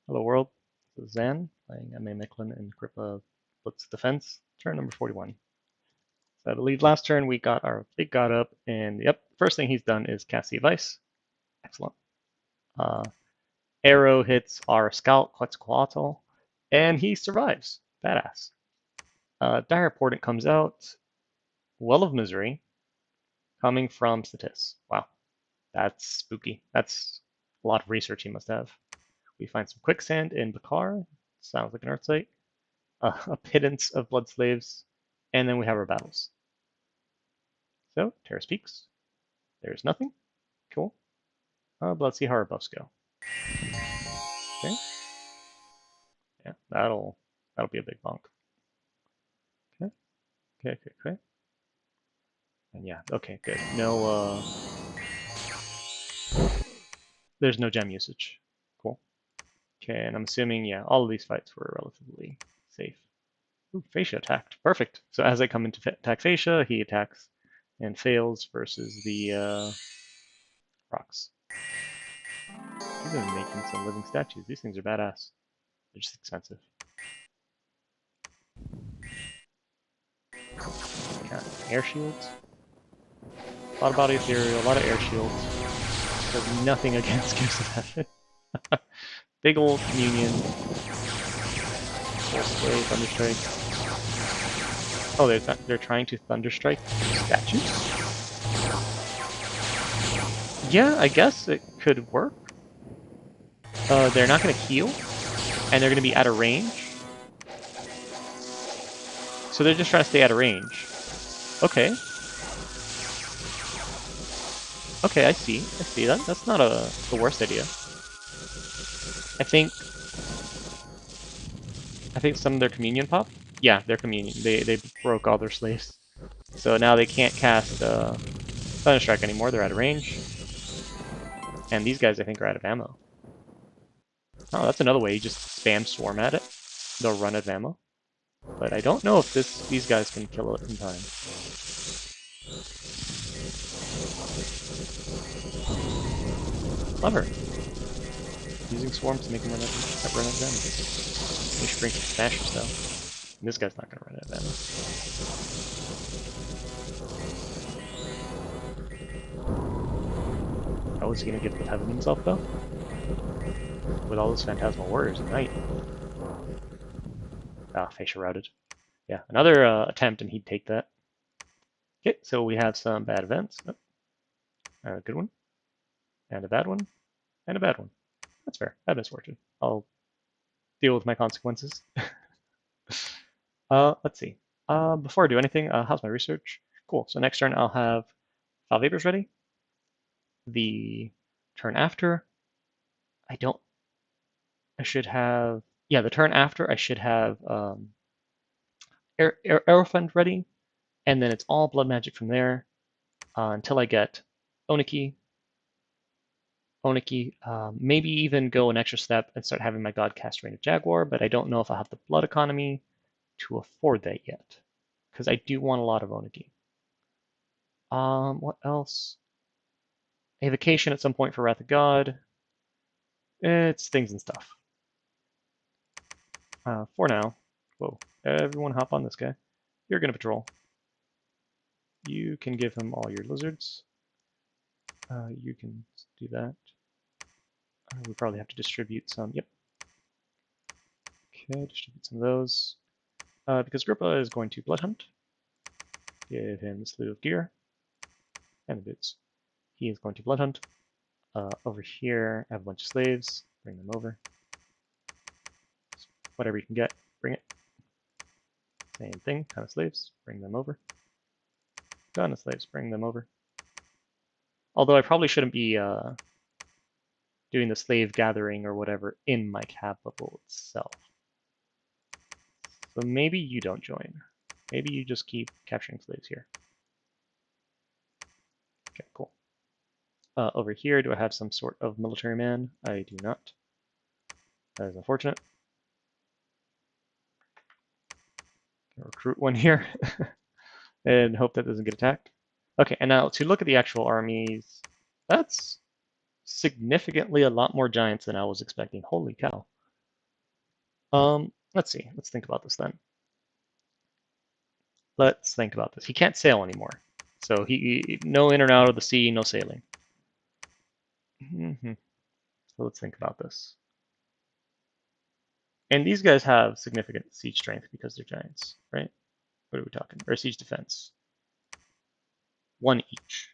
Hello world. This is Zan playing M.A. Micklin in FridayBlitz Defense, turn number 41. So I believe last turn we got our big god up, and yep, first thing he's done is cast the advice. Excellent. Arrow hits our scout Quetzalcoatl, and he survives. Badass. Dire Portent comes out. Well of Misery coming from Statis. Wow, that's spooky. That's a lot of research he must have. We find some quicksand in Bakar. Sounds like an earth site. A pittance of blood slaves, and then we have our battles. So, Terrace Peaks. There's nothing. Cool. But let's see how our buffs go. Okay. Yeah, that'll be a big bonk. Okay. Okay. And yeah, okay, good. No, there's no gem usage. Cool. Okay, and I'm assuming, yeah, all of these fights were relatively safe. Ooh, Fascia attacked. Perfect. So as I come into attack Fascia, he attacks and fails versus the rocks. These are making some living statues. These things are badass. They're just expensive. Okay. Air shields. A lot of body ethereal, a lot of air shields. Does nothing against Gifts of Heaven. Big old communion. Full sway, Thunderstrike. Oh, they're trying to Thunderstrike statues? Yeah, I guess it could work. They're not going to heal, and they're going to be out of range. So they're just trying to stay out of range. Okay. Okay, I see. That. That's not the worst idea. I think some of their communion popped. Yeah, their communion. They broke all their slaves. So now they can't cast Thunderstrike anymore. They're out of range. And these guys, I think, are out of ammo. Oh, that's another way. You just spam Swarm at it. They'll run out of ammo. But I don't know if these guys can kill it in time. Clever. Using Swarm to make them run out of ammo. We should bring some Smashers, though. And this guy's not going to run out of ammo. How is he going to get the heaven himself, though? With all those Phantasmal Warriors at night. Ah, Fascia routed. Yeah, another attempt and he'd take that. Okay, so we have some bad events. Oh, a good one. And a bad one. And a bad one. That's fair. Bad misfortune. I'll deal with my consequences. Let's see. Before I do anything, how's my research? Cool. So next turn I'll have Foul Vapors ready. The turn after, I should have, yeah, the turn after I should have Aerofund ready, and then it's all blood magic from there until I get Oniki. Maybe even go an extra step and start having my god cast Reign of Jaguar, but I don't know if I'll have the blood economy to afford that yet, because I do want a lot of Oniki. What else? A vacation at some point for Wrath of God. It's things and stuff. For now, whoa, everyone hop on this guy. You're gonna patrol. You can give him all your lizards. You can do that. We probably have to distribute some. Yep. Okay, distribute some of those. Because Grippa is going to Blood Hunt. Give him the slew of gear. And the boots. He is going to Blood Hunt. Over here, I have a bunch of slaves. Bring them over. Whatever you can get, bring it. Same thing, ton of slaves, bring them over. Ton of slaves, bring them over. Although I probably shouldn't be doing the slave gathering or whatever in my capital itself. So maybe you don't join. Maybe you just keep capturing slaves here. Okay, cool. Over here, do I have some sort of military man? I do not. That is unfortunate. Recruit one here and hope that doesn't get attacked. Okay, and now to look at the actual armies, that's significantly a lot more giants than I was expecting. Holy cow. Let's see. Let's think about this then. Let's think about this. He can't sail anymore. So he no in and out of the sea, no sailing. So let's think about this. And these guys have significant siege strength because they're giants, right? What are we talking? Or siege defense. 1 each.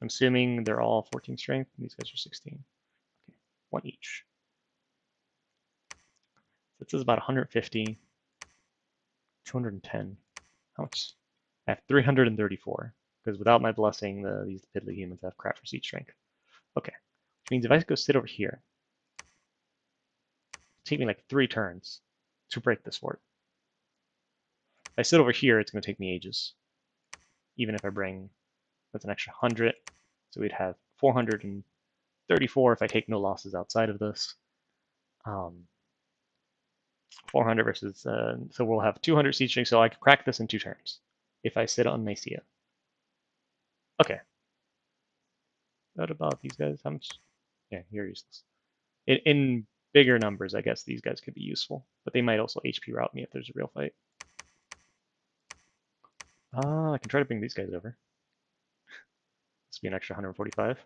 I'm assuming they're all 14 strength, and these guys are 16. Okay, 1 each. So this is about 150, 210. How much? I have 334, because without my blessing, these piddly humans have crap for siege strength. Okay, which means if I go sit over here, it'll take me like 3 turns to break this fort. If I sit over here, it's going to take me ages. Even if I bring, that's an extra 100, so we'd have 434 if I take no losses outside of this. 400 versus, so we'll have 200 siege strength, so I could crack this in 2 turns if I sit on Nicaea. Okay. What about these guys? How much? Yeah, you're useless. In bigger numbers, I guess these guys could be useful, but they might also HP route me if there's a real fight. I can try to bring these guys over. This will be an extra 145.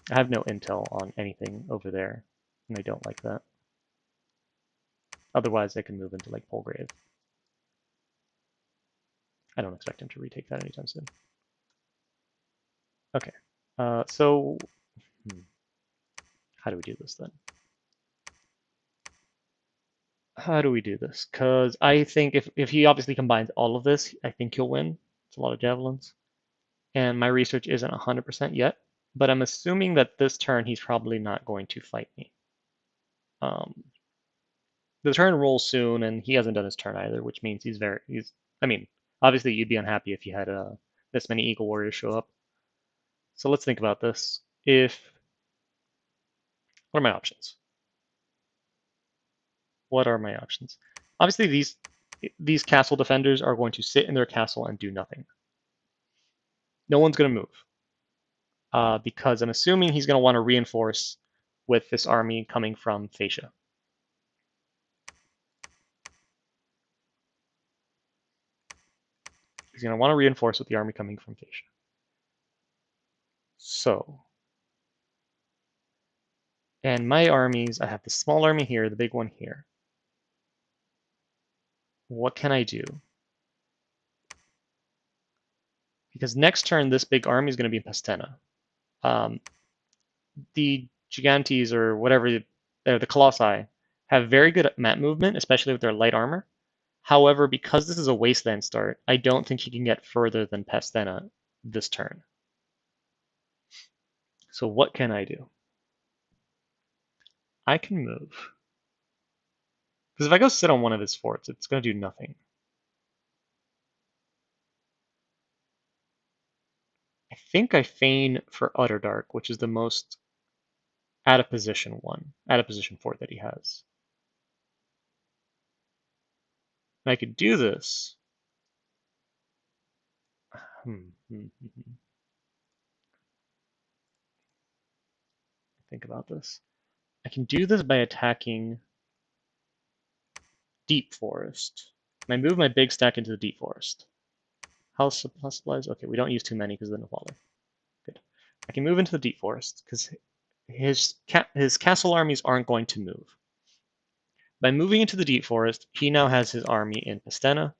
I have no intel on anything over there, and I don't like that. Otherwise, I can move into like Polgrave. I don't expect him to retake that anytime soon. Okay, so how do we do this then? How do we do this? Because I think if he obviously combines all of this, I think he'll win. It's a lot of javelins. And my research isn't 100% yet, but I'm assuming that this turn he's probably not going to fight me. The turn rolls soon, and he hasn't done his turn either, which means I mean, obviously you'd be unhappy if you had this many Eagle Warriors show up. So let's think about this. What are my options? What are my options? Obviously, these castle defenders are going to sit in their castle and do nothing. No one's going to move because I'm assuming he's going to want to reinforce with this army coming from Phaecia. He's going to want to reinforce with the army coming from Phaecia. So, and my armies, I have the small army here, the big one here. What can I do? Because next turn, this big army is going to be in Pastena. The Gigantes, or whatever, the Colossi, have very good map movement, especially with their light armor. However, because this is a wasteland start, I don't think he can get further than Pastena this turn. So what can I do? I can move. Because if I go sit on one of his forts, it's going to do nothing. I think I feign for Utterdark, which is the most out of position fort that he has. And I could do this. Think about this. I can do this by attacking Deep Forest. And I move my big stack into the Deep Forest. House supplies? Okay, we don't use too many because of the Navali. Good. I can move into the Deep Forest because his castle armies aren't going to move. By moving into the Deep Forest, he now has his army in Pastena.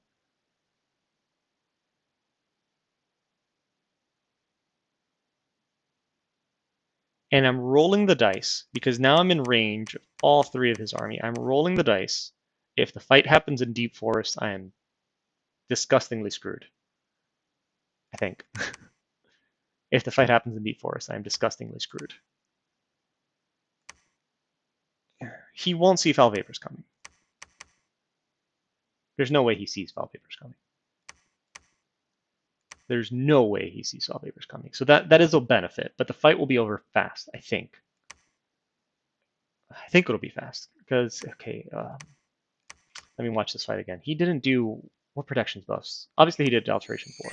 And I'm rolling the dice, because now I'm in range of all 3 of his army. I'm rolling the dice. If the fight happens in Deep Forest, I am disgustingly screwed. I think. If the fight happens in Deep Forest, I am disgustingly screwed. He won't see Foul Vapors coming. There's no way he sees Foul Vapors coming. There's no way he sees Foul Vapors coming. So that is a benefit, but the fight will be over fast, I think. I think it'll be fast, because, okay, let me watch this fight again. He didn't do, what protections buffs? Obviously he did Alteration 4.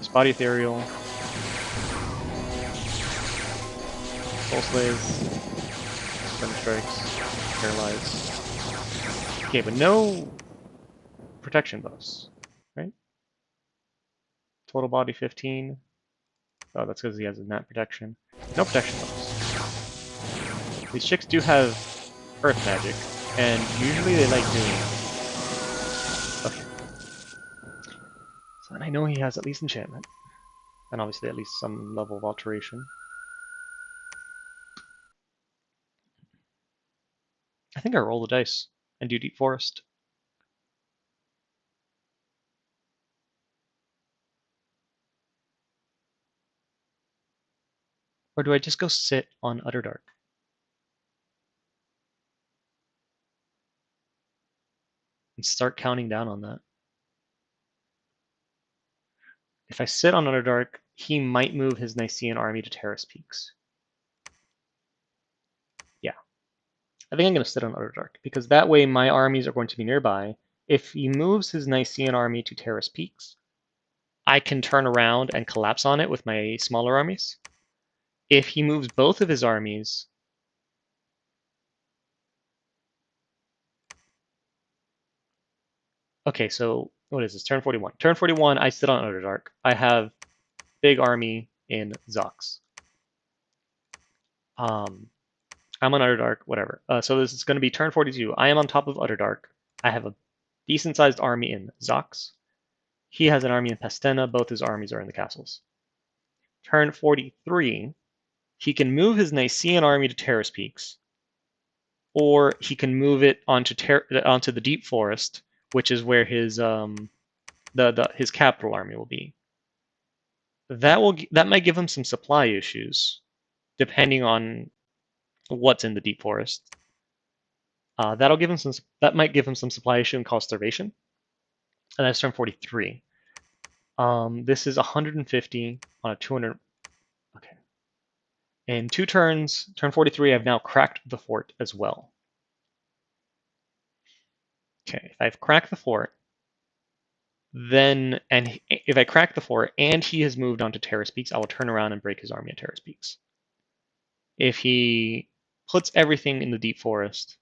Spotty Ethereal. Soul Slays, Thunder Strikes, Paralyze. Okay, but no protection buffs, right? Total body 15. Oh, that's because he has a nat protection. No protection buffs. These chicks do have earth magic, and usually they like doing that. Okay. So then I know he has at least enchantment, and obviously at least some level of alteration. I think I roll the dice and do Deep Forest. Or do I just go sit on Utterdark? And start counting down on that. If I sit on Underdark, he might move his Nicaean army to Terrace Peaks. Yeah. I think I'm going to sit on Underdark, because that way my armies are going to be nearby. If he moves his Nicaean army to Terrace Peaks, I can turn around and collapse on it with my smaller armies. If he moves both of his armies... Okay, so what is this? Turn 41. Turn 41, I sit on Underdark. I have big army in Zox. I'm on Underdark, whatever. So this is going to be turn 42. I am on top of Underdark. I have a decent-sized army in Zox. He has an army in Pastena. Both his armies are in the castles. Turn 43, he can move his Nicaean army to Terrace Peaks, or he can move it onto the Deep Forest, which is where his his capital army will be. That might give him some supply issues, depending on what's in the Deep Forest. That might give him some supply issue and cause starvation. And that's turn 43. This is 150 on a 200. Okay. In 2 turns, turn 43, I've now cracked the fort as well. Okay, if I've cracked the fort, then, and if I crack the fort and he has moved on to Terrace Peaks, I will turn around and break his army at Terrace Peaks. If he puts everything in the Deep Forest,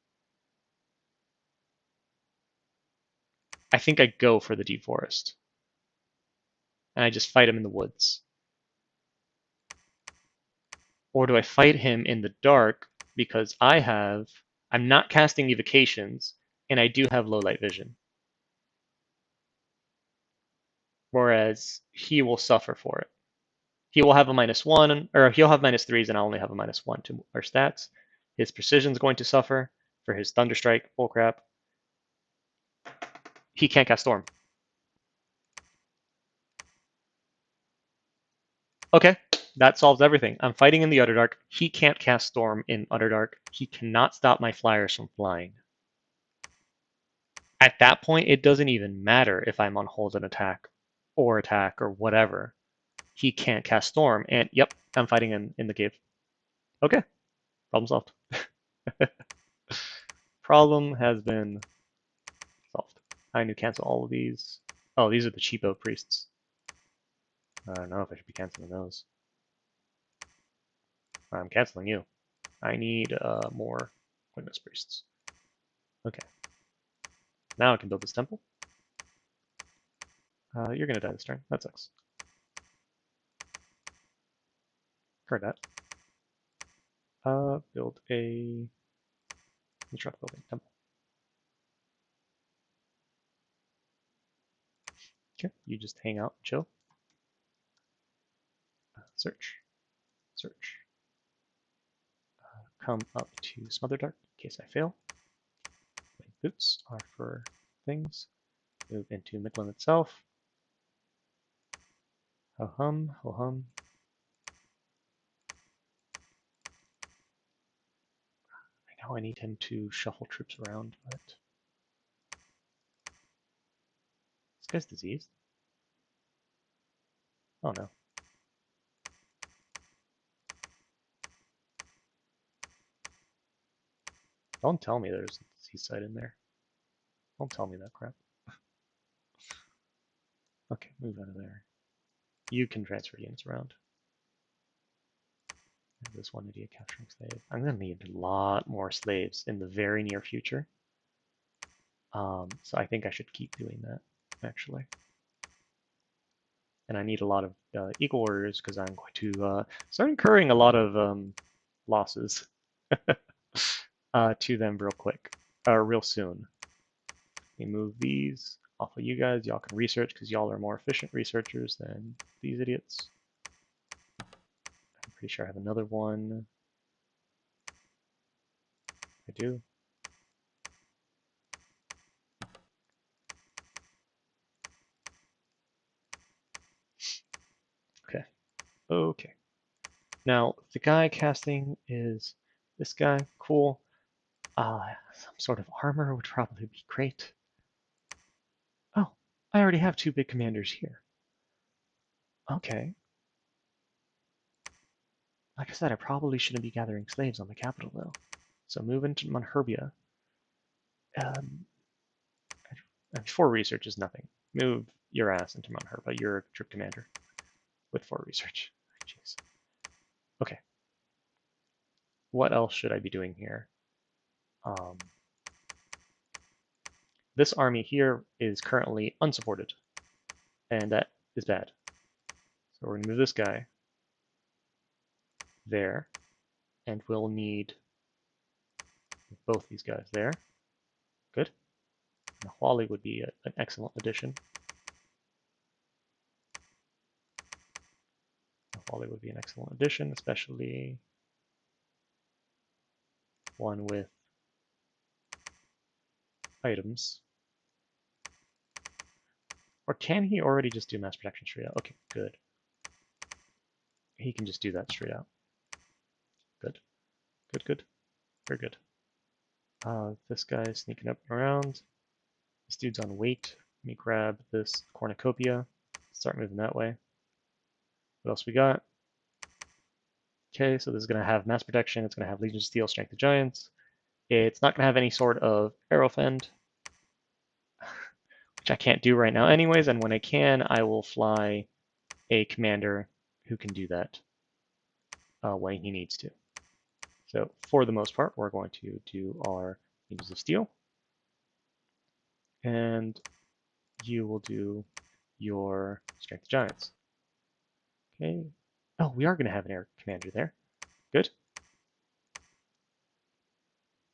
I think I go for the Deep Forest. And I just fight him in the woods. Or do I fight him in the dark because I'm not casting evocations, and I do have low light vision. Whereas he will suffer for it. He will have a -1, or he'll have -3s, and I'll only have a -1 to our stats. His precision's going to suffer for his Thunderstrike, bullcrap. He can't cast Storm. Okay, that solves everything. I'm fighting in the Underdark. He can't cast Storm in Underdark. He cannot stop my flyers from flying. At that point, it doesn't even matter if I'm on hold and attack or whatever. He can't cast Storm, and yep, I'm fighting in the cave. Okay, problem solved. Problem has been solved. I need to cancel all of these. Oh, these are the cheapo priests. I don't know if I should be canceling those. I'm canceling you. I need more Witness priests. Okay. Now I can build this temple. You're gonna die this turn. That sucks. Heard that. Build a construct building temple. Okay, you just hang out, chill. Search. Search. Come up to Smotherdark in case I fail. My boots are for things. Move into Midland itself. Ho hum, ho hum. I know I need him to shuffle troops around, but this guy's diseased. Oh no. Don't tell me there's a disease site in there. Don't tell me that crap. Okay, move out of there. You can transfer units around. this one idiot capturing slave. I'm going to need a lot more slaves in the very near future. So I think I should keep doing that, actually. And I need a lot of equal warriors because I'm going to start incurring a lot of losses to them real quick, real soon. We move these off of you guys. Y'all can research because y'all are more efficient researchers than these idiots. I'm pretty sure I have another one. I do. Okay. Okay. Now, the guy casting is this guy. Cool. Some sort of armor would probably be great. Oh, I already have 2 big commanders here. Okay. Like I said, I probably shouldn't be gathering slaves on the capital, though. So move into Monherbia. And 4 research is nothing. Move your ass into Monherbia. You're a troop commander with 4 research. Jeez. Okay. What else should I be doing here? This army here is currently unsupported, and that is bad. So we're going to move this guy there, and we'll need both these guys there. Good. And Huali would be an excellent addition. Huali would be an excellent addition, especially one with items. Or can he already just do mass protection straight out? Okay, good. He can just do that straight out. Good. Good, good. Very good. This guy is sneaking up and around. This dude's on wait. Let me grab this cornucopia. Start moving that way. What else we got? Okay, so this is going to have mass protection. It's going to have Legion of Steel, Strength of Giants. It's not going to have any sort of arrow fend, which I can't do right now anyways, and when I can, I will fly a commander who can do that when he needs to. So for the most part, we're going to do our Legions of Steel, and you will do your Strength of Giants. Okay. Oh, we are going to have an air commander there. Good.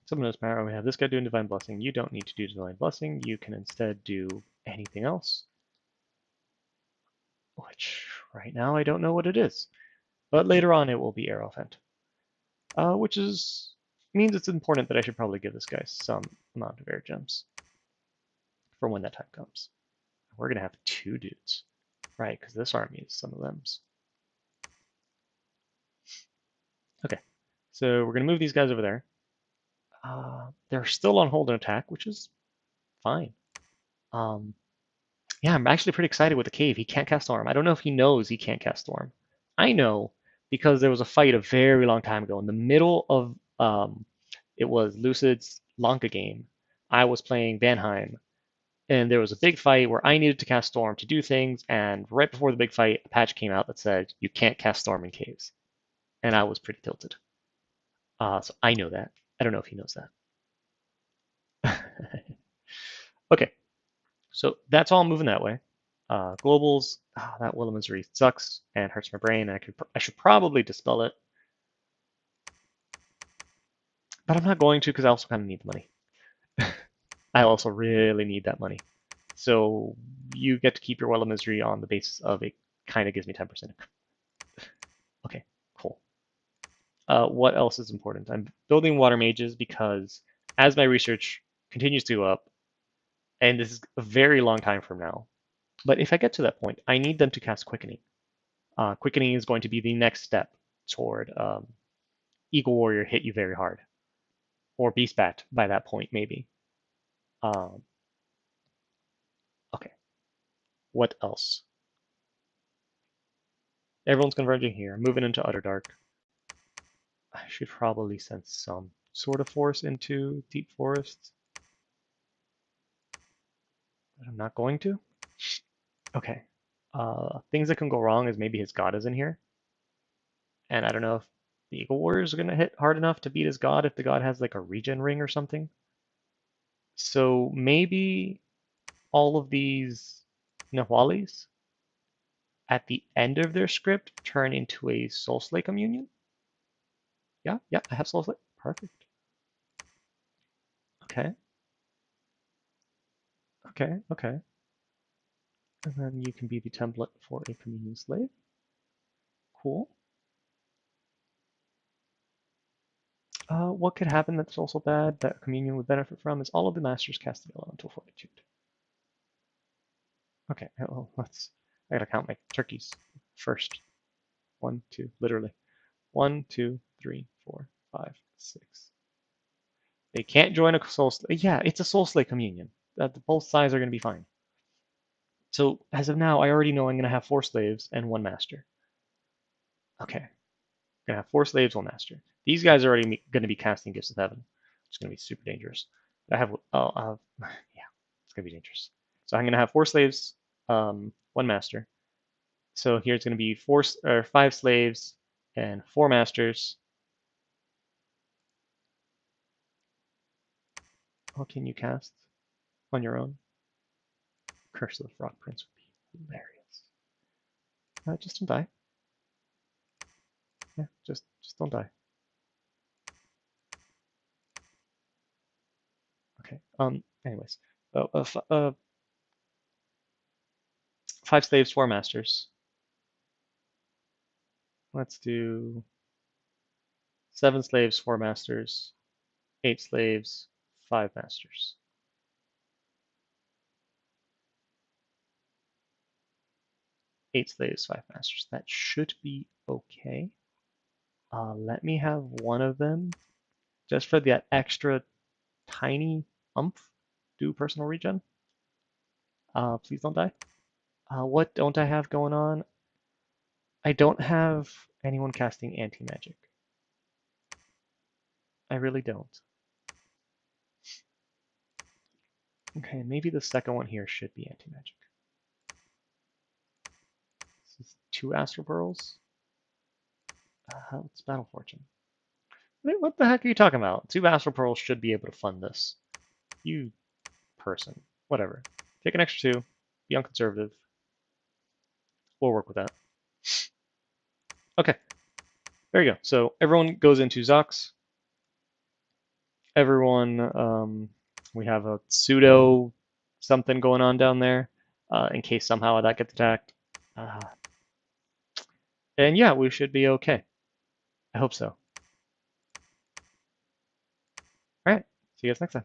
Someone knows power. We have this guy doing Divine Blessing. You don't need to do Divine Blessing. You can instead do anything else. Which, right now, I don't know what it is. But later on, it will be Arrow Fent. Which means it's important that I should probably give this guy some amount of air gems for when that time comes. We're going to have 2 dudes. Right, because this army is some of them. Okay, so we're going to move these guys over there. They're still on hold and attack, which is fine. Yeah, I'm actually pretty excited with the cave. He can't cast Storm. I don't know if he knows he can't cast Storm. I know because there was a fight a very long time ago in the middle of it was Lucid's Lanka game. I was playing Vanheim, and there was a big fight where I needed to cast Storm to do things, and right before the big fight, a patch came out that said you can't cast Storm in caves, and I was pretty tilted. So I know that. I don't know if he knows that. Okay, so that's all moving that way. Globals, that Will of Misery sucks and hurts my brain. And I should probably dispel it, but I'm not going to because I also kind of need the money. I also really need that money. So you get to keep your Well of Misery on the basis of it kind of gives me 10%. Okay, cool. What else is important? I'm building water mages because as my research continues to go up, and this is a very long time from now, but if I get to that point, I need them to cast Quickening. Quickening is going to be the next step toward Eagle Warrior hit you very hard. Or Beast Bat by that point, maybe. Okay. What else? Everyone's converging here. Moving into Underdark. I should probably send some sort of force into Deep Forest. But I'm not going to. Okay. Things that can go wrong is maybe his god is in here. And I don't know if The Eagle Warriors are going to hit hard enough to beat his god if the god has like a regen ring or something. So maybe all of these Nahualis at the end of their script turn into a Soul Slay Communion. Yeah, I have Soul Slay. Perfect. Okay. And then you can be the template for a Communion Slave. Cool. What could happen that's also bad that Communion would benefit from is all of the Masters cast the Elemental Fortitude. Okay, well, I gotta count my turkeys first. 1, 2, literally. 1, 2, 3, 4, 5, 6. They can't join a Soul Slay. Yeah, it's a Soul Slay Communion. Both sides are gonna be fine. So as of now, I already know I'm gonna have 4 slaves and 1 master. Okay, gonna have 4 slaves, 1 master. These guys are already gonna be casting Gifts of Heaven. It's gonna be super dangerous. I have yeah, it's gonna be dangerous. So I'm gonna have 4 slaves, 1 master. So here it's gonna be 5 slaves and 4 masters. What can you cast on your own? Curse of the Frog Prince would be hilarious. Just don't die. Yeah, just don't die. Okay. Anyways, 5 slaves, 4 masters. Let's do 7 slaves, 4 masters, 8 slaves, 5 masters. Eight slaves, 5 masters. That should be okay. Let me have one of them just for that extra tiny umph. Do personal regen. Please don't die. What don't I have going on? I don't have anyone casting anti-magic. I really don't. Okay, maybe the second one here should be anti-magic. This is 2 Astral Pearls. It's Battle Fortune. What the heck are you talking about? 2 Astral Pearls should be able to fund this. You person. Whatever. Take an extra 2. Be unconservative. We'll work with that. Okay. There you go. So everyone goes into Zox. Everyone, we have a pseudo something going on down there in case somehow that gets attacked. And yeah, we should be okay. I hope so. All right. See you guys next time.